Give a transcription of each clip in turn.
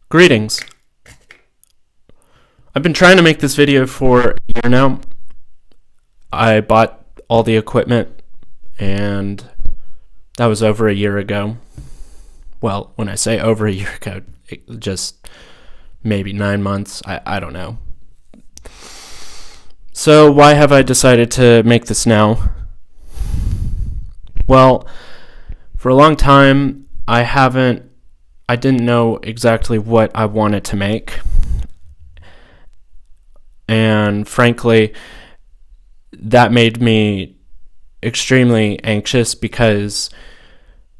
Greetings. I've been trying to make this video for a year now. I bought all the equipment, and that was over a year ago. Well, when I say over a year ago, just maybe 9 months. I don't know. So why have I decided to make this now? Well, for a long time, I didn't know exactly what I wanted to make. And frankly, that made me extremely anxious because,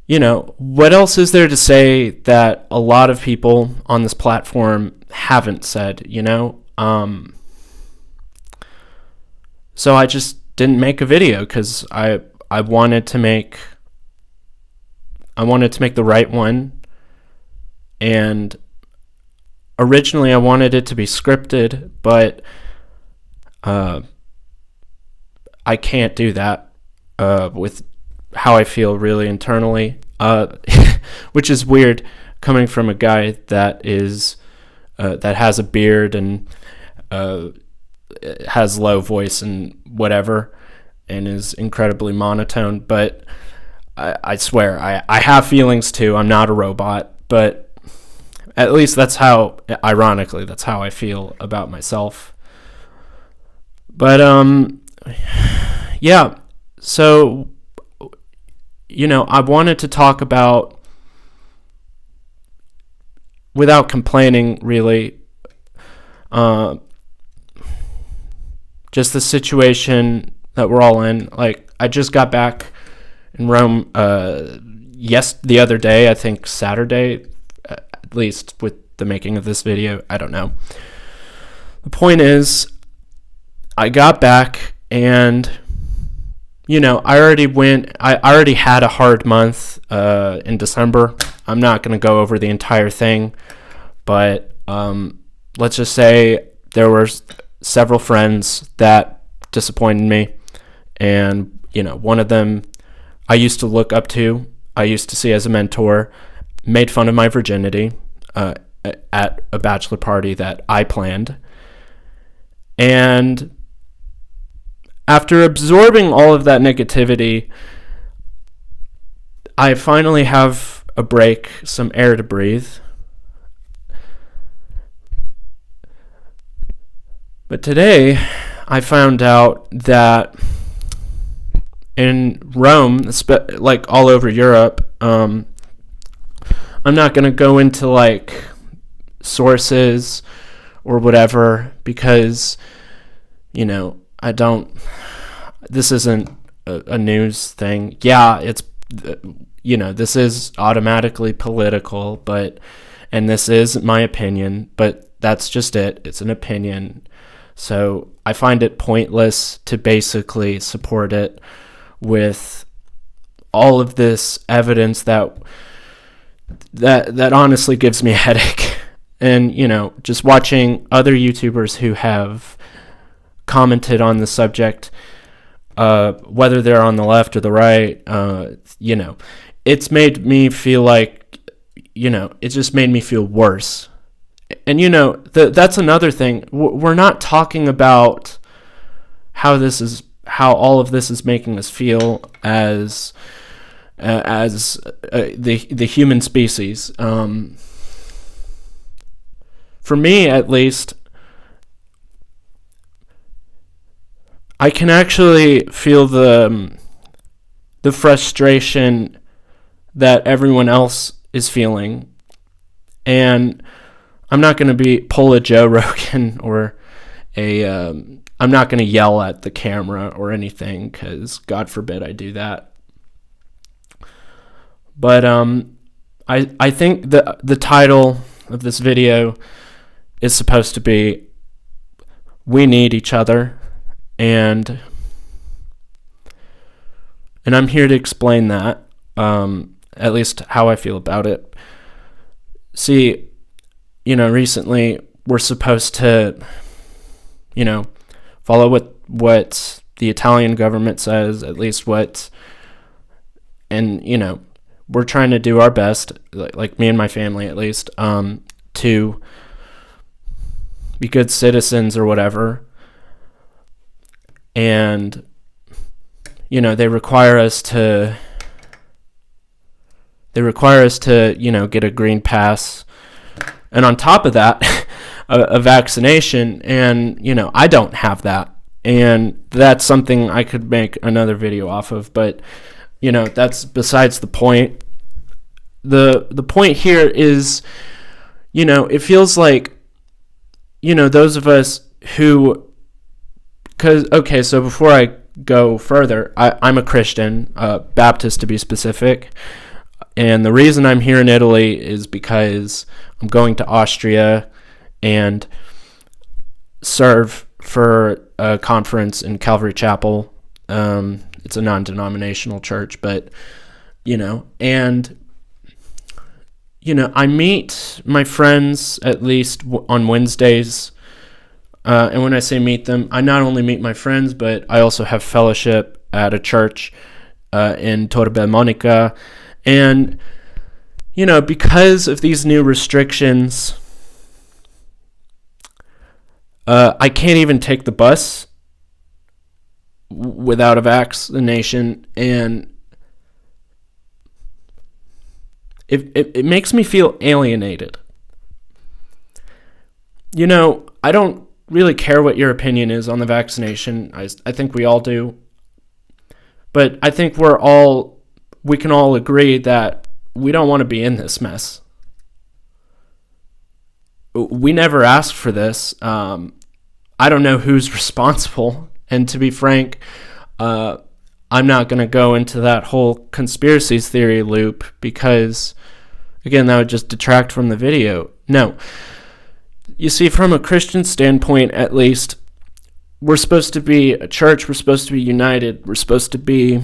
what else is there to say that a lot of people on this platform haven't said, So I just didn't make a video because I wanted to make the right one. And originally I wanted it to be scripted, but I can't do that with how I feel really internally, which is weird coming from a guy that has a beard and has low voice and whatever and is incredibly monotone. But I swear I have feelings too. I'm not a robot, but at least ironically, that's how I feel about myself. But, yeah, so, I wanted to talk about, without complaining, really, just the situation that we're all in. Like, I just got back in Rome, the other day, I think Saturday, at least with the making of this video. I don't know. The point is, I got back and, I already had a hard month in December. I'm not going to go over the entire thing, but let's just say there were several friends that disappointed me. And, one of them I used to look up to, I used to see as a mentor, made fun of my virginity at a bachelor party that I planned. And after absorbing all of that negativity, I finally have a break, some air to breathe. But today, I found out that in Rome, like all over Europe, I'm not going to go into sources or whatever because, this isn't a news thing. Yeah, it's, this is automatically political, and this is my opinion, but that's just it. It's an opinion. So I find it pointless to basically support it with all of this evidence that honestly gives me a headache. And, just watching other YouTubers who have commented on the subject, whether they're on the left or the right, it's made me feel like, it just made me feel worse. And, that's another thing. We're not talking about how all of this is making us feel as the human species. For me, at least, I can actually feel the frustration that everyone else is feeling, and I'm not going to pull a Joe Rogan or I'm not going to yell at the camera or anything, because God forbid I do that. But I think the title of this video is supposed to be "We Need Each Other," and I'm here to explain that, at least how I feel about it. See, recently we're supposed to, follow what the Italian government says, at least and we're trying to do our best, like me and my family at least, to be good citizens or whatever. And, they require us to get a green pass. And on top of that, a vaccination. And, I don't have that. And that's something I could make another video off of. But, that's besides the point. The point here is, it feels like, those of us who, so before I go further, I'm a Christian, Baptist to be specific, and the reason I'm here in Italy is because I'm going to Austria and serve for a conference in Calvary Chapel. It's a non-denominational church, but, and, I meet my friends at least on Wednesdays. And when I say meet them, I not only meet my friends, but I also have fellowship at a church in Torre Monica. And, because of these new restrictions, I can't even take the bus without a vaccination. And it makes me feel alienated. I don't really care what your opinion is on the vaccination. I think we all do. But I think we can all agree that we don't want to be in this mess. We never asked for this. I don't know who's responsible. And to be frank, I'm not going to go into that whole conspiracy theory loop because, again, that would just detract from the video. No. You see, from a Christian standpoint, at least, we're supposed to be a church. We're supposed to be united. We're supposed to be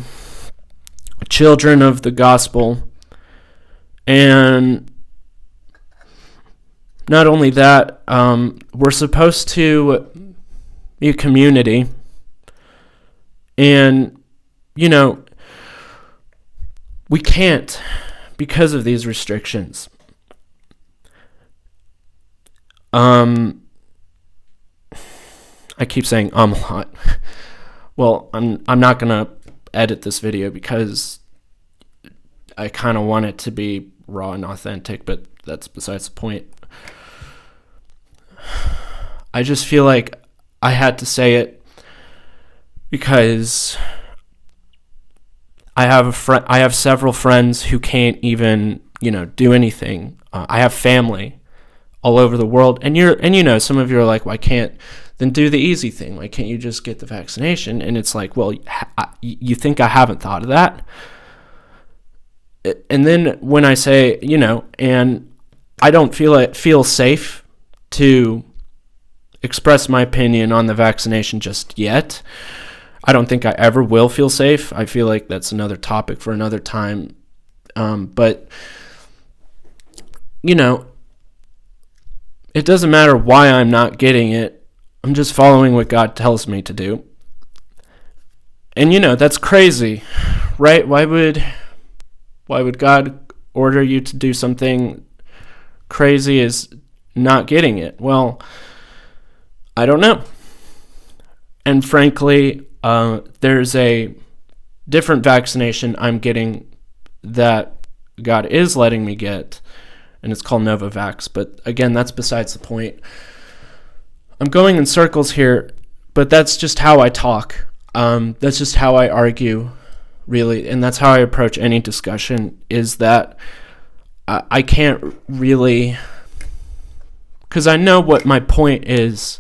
children of the gospel. And not only that, we're supposed to be a community. And, we can't because of these restrictions. I keep saying a lot. Well, I'm not gonna edit this video because I kind of want it to be raw and authentic, but that's besides the point. I just feel like I had to say it because I have several friends who can't even, do anything. I have family all over the world, and some of you are like, why can't then do the easy thing? Why can't you just get the vaccination? And it's like, well, you think I haven't thought of that? And then when I say, and I don't feel safe to express my opinion on the vaccination just yet. I don't think I ever will feel safe. I feel like that's another topic for another time. But, it doesn't matter why I'm not getting it. I'm just following what God tells me to do. And, that's crazy, right? Why would God order you to do something crazy as not getting it? Well, I don't know. And frankly, there's a different vaccination I'm getting that God is letting me get, and it's called Novavax. But again, that's besides the point. I'm going in circles here, but that's just how I talk. That's just how I argue, really, and that's how I approach any discussion, is that I can't really, because I know what my point is,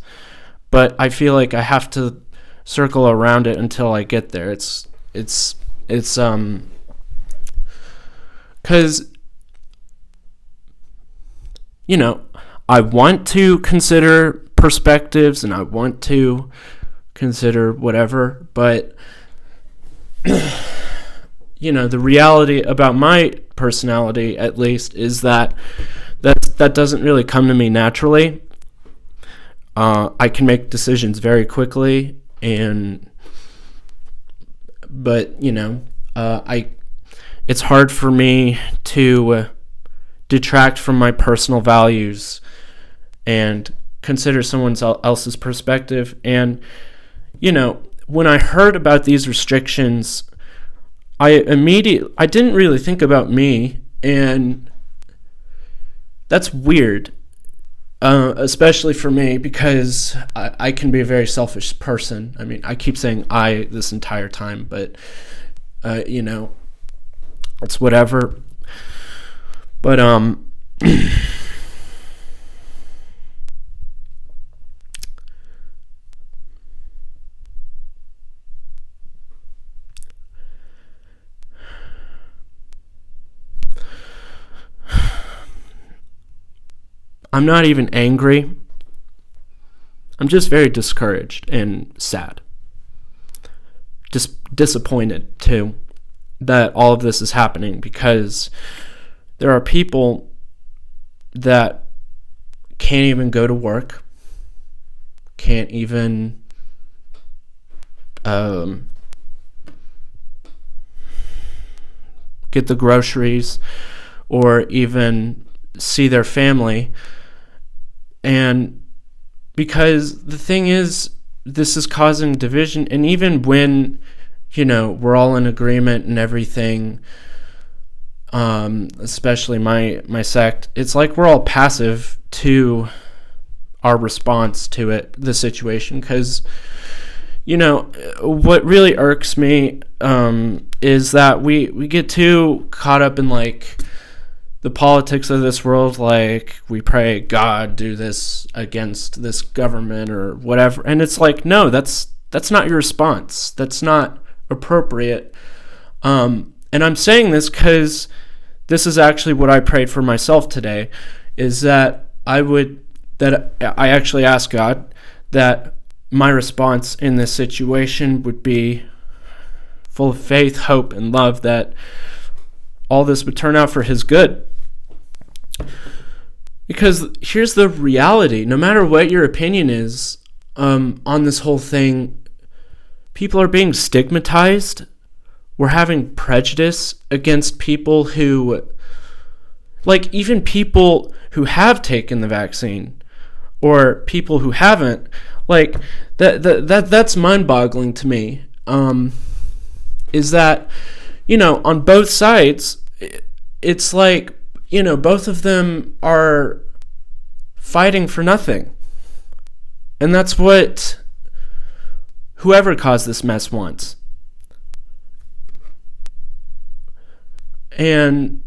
but I feel like I have to circle around it until I get there. It's because, I want to consider perspectives and I want to consider whatever, but, the reality about my personality, at least, is that doesn't really come to me naturally. I can make decisions very quickly, but it's hard for me to detract from my personal values and consider someone else's perspective. And, when I heard about these restrictions, I didn't really think about me, and that's weird, especially for me, because I can be a very selfish person. I mean, I keep saying I this entire time, but, it's whatever. But, I'm not even angry. I'm just very discouraged and sad. Just disappointed, too, that all of this is happening, because there are people that can't even go to work, can't even get the groceries or even see their family. And because the thing is, this is causing division. And even when, we're all in agreement and everything, especially my sect, it's like we're all passive to our response to the situation. Because, what really irks me is that we get too caught up in, like, the politics of this world, like, we pray, God, do this against this government or whatever. And it's like, no, that's not your response. That's not appropriate. And I'm saying this because this is actually what I prayed for myself today, is that I actually asked God that my response in this situation would be full of faith, hope, and love, that all this would turn out for His good. Because here's the reality: no matter what your opinion is on this whole thing, people are being stigmatized. We're having prejudice against people who, like, even people who have taken the vaccine or people who haven't. Like, that's mind-boggling to me. Is that, on both sides, it's like, both of them are fighting for nothing. And that's what whoever caused this mess wants. And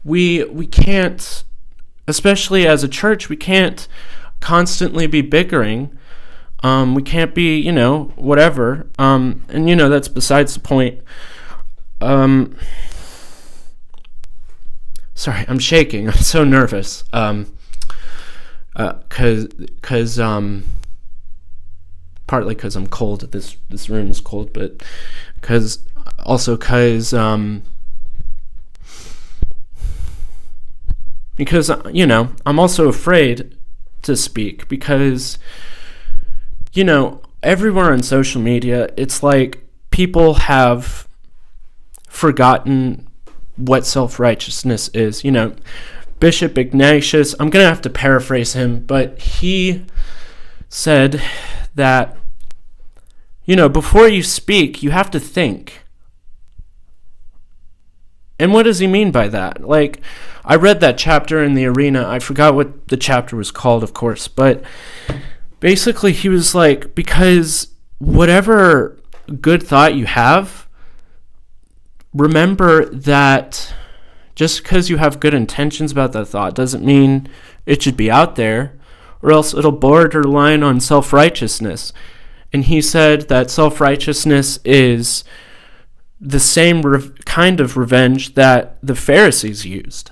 we can't, especially as a church, we can't constantly be bickering. We can't be, whatever. And, that's besides the point. Sorry, I'm shaking. I'm so nervous. Cause partly because I'm cold. This room is cold, but because I'm also afraid to speak, because everywhere on social media, it's like people have forgotten what self-righteousness is. Bishop Ignatius, I'm going to have to paraphrase him, but he said that, before you speak, you have to think. And what does he mean by that? Like, I read that chapter in the Arena. I forgot what the chapter was called, of course, but basically he was like, because whatever good thought you have, remember that just because you have good intentions about that thought doesn't mean it should be out there, or else it'll borderline on self-righteousness. And he said that self-righteousness is the same kind of revenge that the Pharisees used.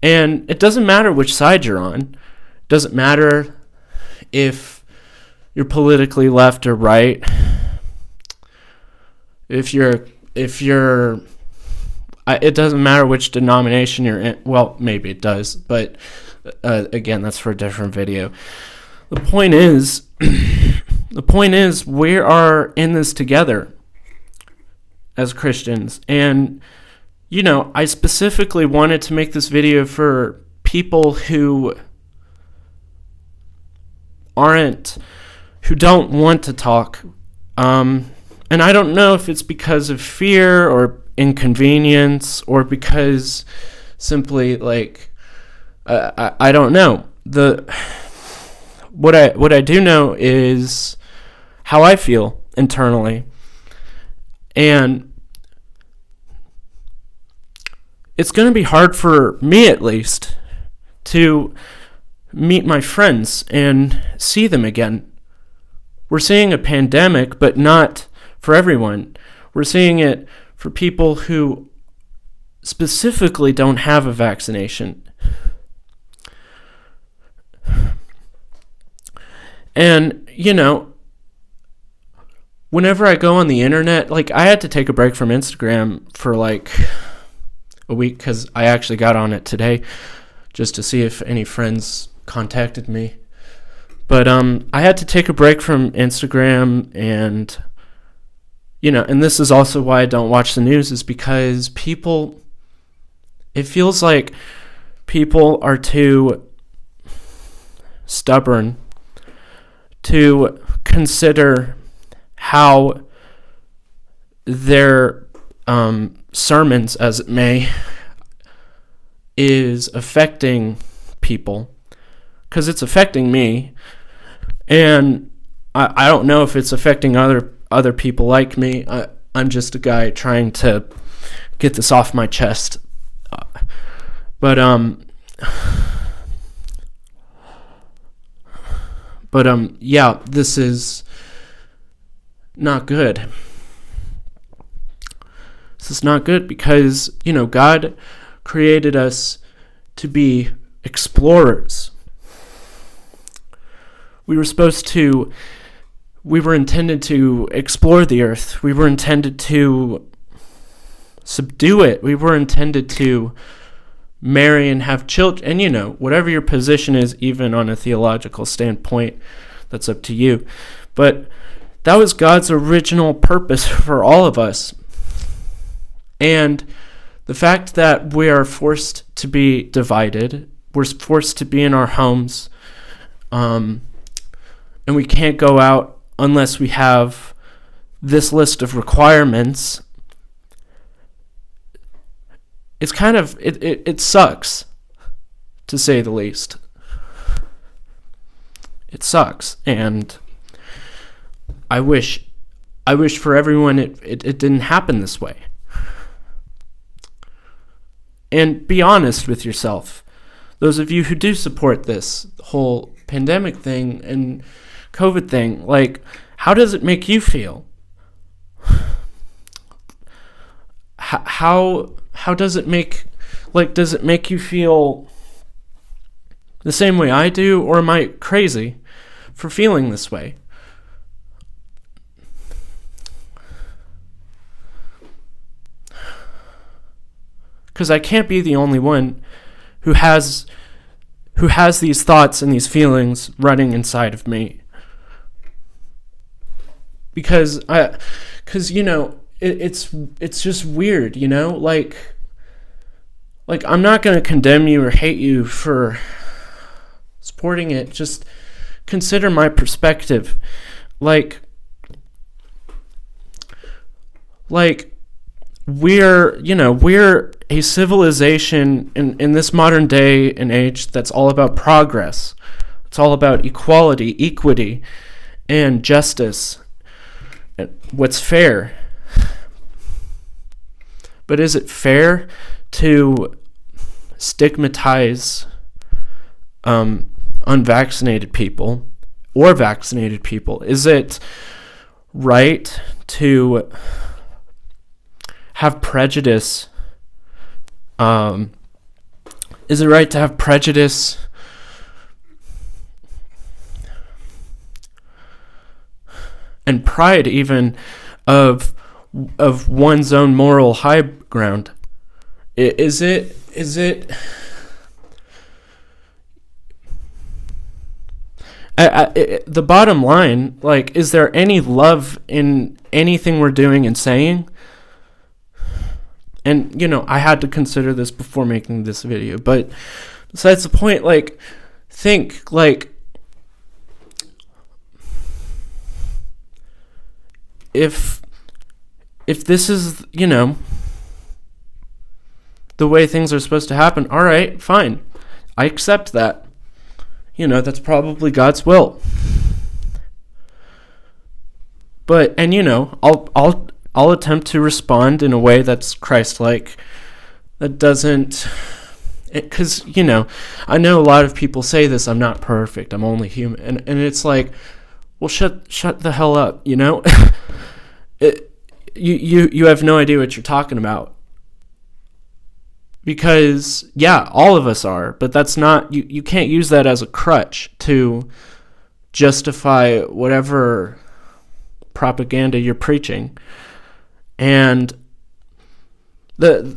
And it doesn't matter which side you're on. It doesn't matter if you're politically left or right. If you're it doesn't matter which denomination you're in. Well, maybe it does, but again, that's for a different video. The point is, we are in this together as Christians, and I specifically wanted to make this video for people who don't want to talk. And I don't know if it's because of fear or inconvenience or because simply I don't know. What I do know is how I feel internally. And it's going to be hard for me, at least, to meet my friends and see them again. We're seeing a pandemic, but not for everyone. We're seeing it for people who specifically don't have a vaccination. And, whenever I go on the internet, I had to take a break from Instagram for a week because I actually got on it today just to see if any friends contacted me. But I had to take a break from Instagram, and and this is also why I don't watch the news, is because it feels like people are too stubborn to consider how their sermons, as it may, is affecting people, because it's affecting me, and I don't know if it's affecting other people like me. I'm just a guy trying to get this off my chest, but yeah, this is not good. This is not good because, God created us to be explorers. We were intended to explore the earth. We were intended to subdue it. We were intended to marry and have children. And, whatever your position is, even on a theological standpoint, that's up to you. But that was God's original purpose for all of us. And the fact that we are forced to be divided, we're forced to be in our homes, and we can't go out unless we have this list of requirements, it's kind of, it sucks, to say the least. It sucks, and I wish for everyone it didn't happen this way. And be honest with yourself. Those of you who do support this whole pandemic thing and COVID thing, how does it make you feel? How does it make, does it make you feel the same way I do, or am I crazy for feeling this way? Because I can't be the only one who has these thoughts and these feelings running inside of me. Because it's just weird, I'm not going to condemn you or hate you for supporting it. Just consider my perspective. We're a civilization in this modern day and age that's all about progress. It's all about equality, equity, and justice. What's fair? But is it fair to stigmatize unvaccinated people or vaccinated people? Is it right to have prejudice? Is it right to have prejudice and pride even of one's own moral high ground? Is it the bottom line, is there any love in anything we're doing and saying? And, I had to consider this before making this video. But besides the point, like, think, like, if this is, the way things are supposed to happen, all right, fine. I accept that. That's probably God's will. But, and I'll attempt to respond in a way that's Christ-like, that doesn't, because, I know a lot of people say this, I'm not perfect, I'm only human, and it's like, well, shut the hell up, you have no idea what you're talking about. Because, yeah, all of us are, but that's not, you can't use that as a crutch to justify whatever propaganda you're preaching. And I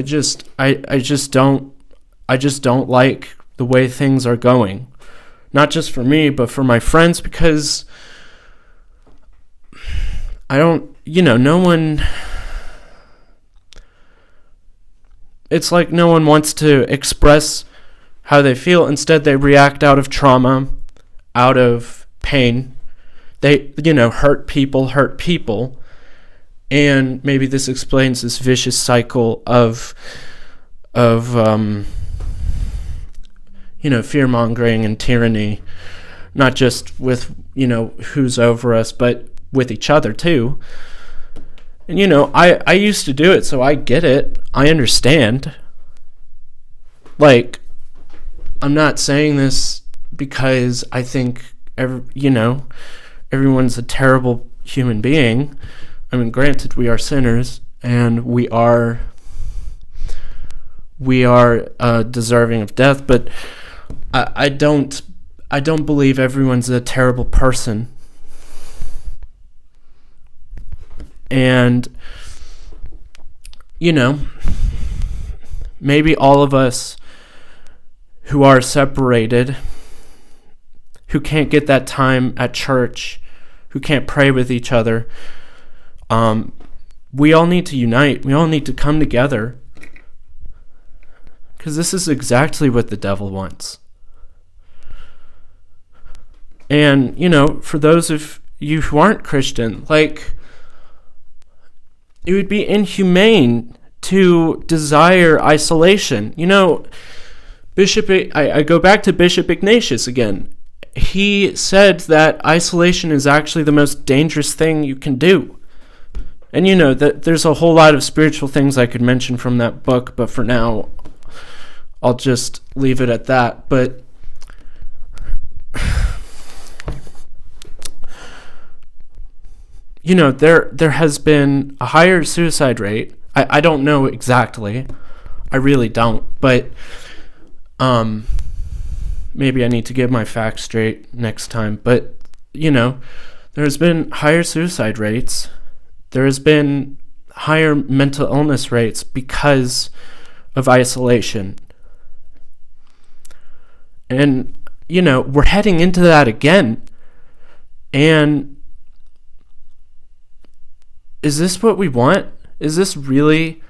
just don't like the way things are going. Not just for me, but for my friends, because I don't, no one, it's like no one wants to express how they feel. Instead, they react out of trauma, out of pain. They, hurt people. And maybe this explains this vicious cycle of fear-mongering and tyranny, not just with, who's over us, but with each other too. And, I used to do it, so I get it. I understand. Like, I'm not saying this because I think, everyone's a terrible human being. I mean, granted, we are sinners, and we are deserving of death, but I don't believe everyone's a terrible person. And, maybe all of us who are separated, who can't get that time at church, who can't pray with each other, we all need to unite. We all need to come together. Because this is exactly what the devil wants. And, for those of you who aren't Christian, like, it would be inhumane to desire isolation. I go back to Bishop Ignatius again. He said that isolation is actually the most dangerous thing you can do. And that there's a whole lot of spiritual things I could mention from that book, but for now, I'll just leave it at that. But there has been a higher suicide rate. I don't know exactly. I really don't. But maybe I need to get my facts straight next time. But, there's been higher suicide rates. There has been higher mental illness rates because of isolation. And, we're heading into that again. And is this what we want? Is this really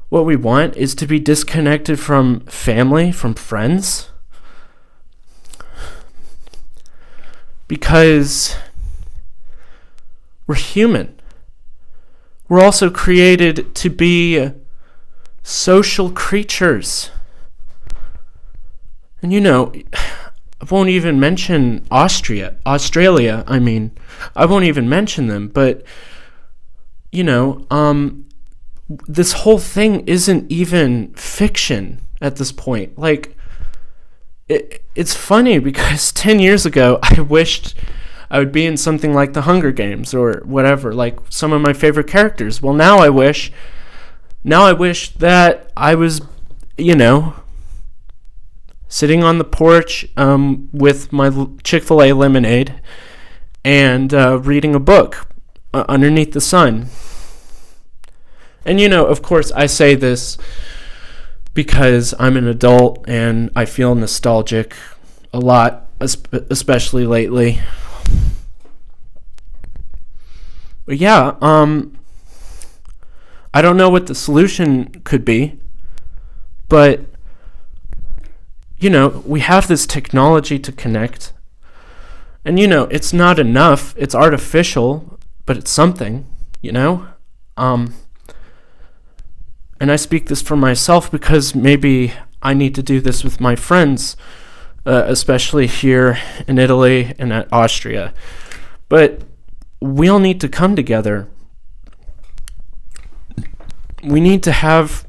what we want? Is to be disconnected from family, from friends? Because we're human. We're also created to be social creatures. And I won't even mention Australia, I mean. I won't even mention them, but this whole thing isn't even fiction at this point. Like, it's funny because 10 years ago, I wished I would be in something like the Hunger Games or whatever, like some of my favorite characters. Well, now I wish that I was, sitting on the porch with my Chick-fil-A lemonade and reading a book underneath the sun. And, of course, I say this because I'm an adult and I feel nostalgic a lot, especially lately. But yeah, I don't know what the solution could be, but, we have this technology to connect. And, it's not enough. It's artificial, but it's something, And I speak this for myself because maybe I need to do this with my friends, especially here in Italy and at Austria. But we all need to come together. We need to have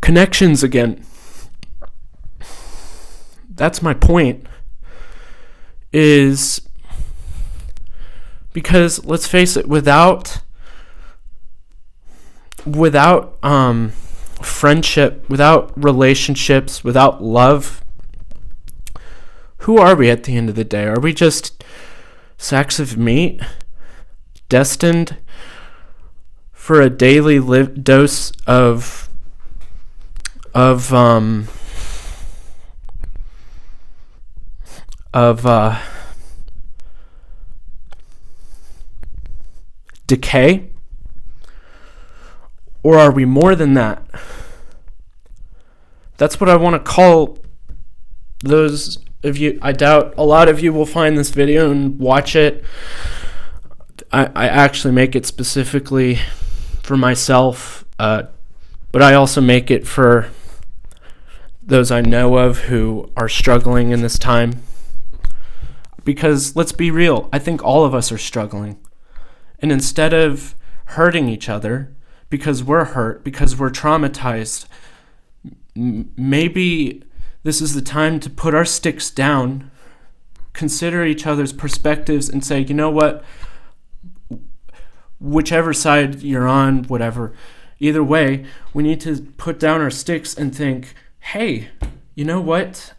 connections again. That's my point. Is because, let's face it, without friendship, without relationships, without love, who are we at the end of the day? Are we just sacks of meat destined for a daily dose of decay? Or are we more than that? That's what I want to call those of you. I doubt a lot of you will find this video and watch it. I actually make it specifically for myself, but I also make it for those I know of who are struggling in this time. Because let's be real, I think all of us are struggling. And instead of hurting each other because we're hurt, because we're traumatized, maybe this is the time to put our sticks down, consider each other's perspectives, and say, you know what, whichever side you're on, whatever, either way, we need to put down our sticks and think, hey, you know what,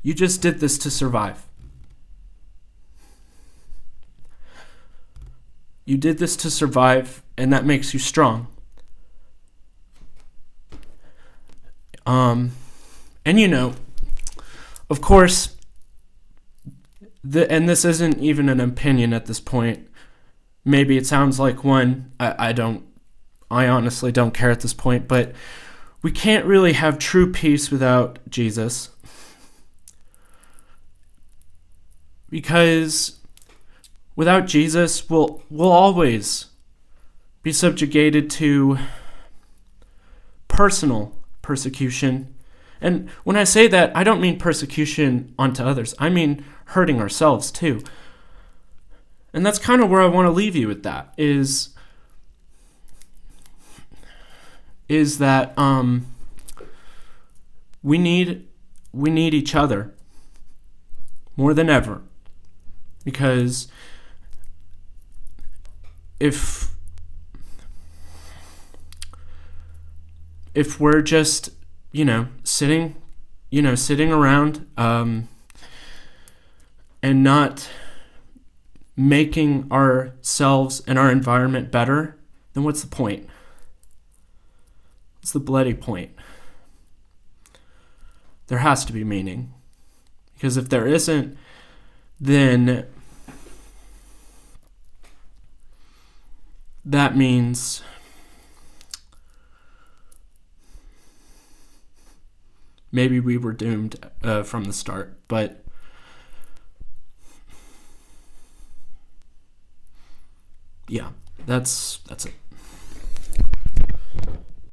you just did this to survive. You did this to survive, and that makes you strong. And of course, and this isn't even an opinion at this point. Maybe it sounds like one. I honestly don't care at this point, but we can't really have true peace without Jesus. Because without Jesus, we'll always be subjugated to personal persecution. And when I say that, I don't mean persecution onto others. I mean hurting ourselves too. And that's kind of where I want to leave you with that, is that we need each other more than ever. Because if we're just, sitting around and not making ourselves and our environment better, then what's the point? What's the bloody point? There has to be meaning. Because if there isn't, then that means maybe we were doomed from the start. But yeah, that's it.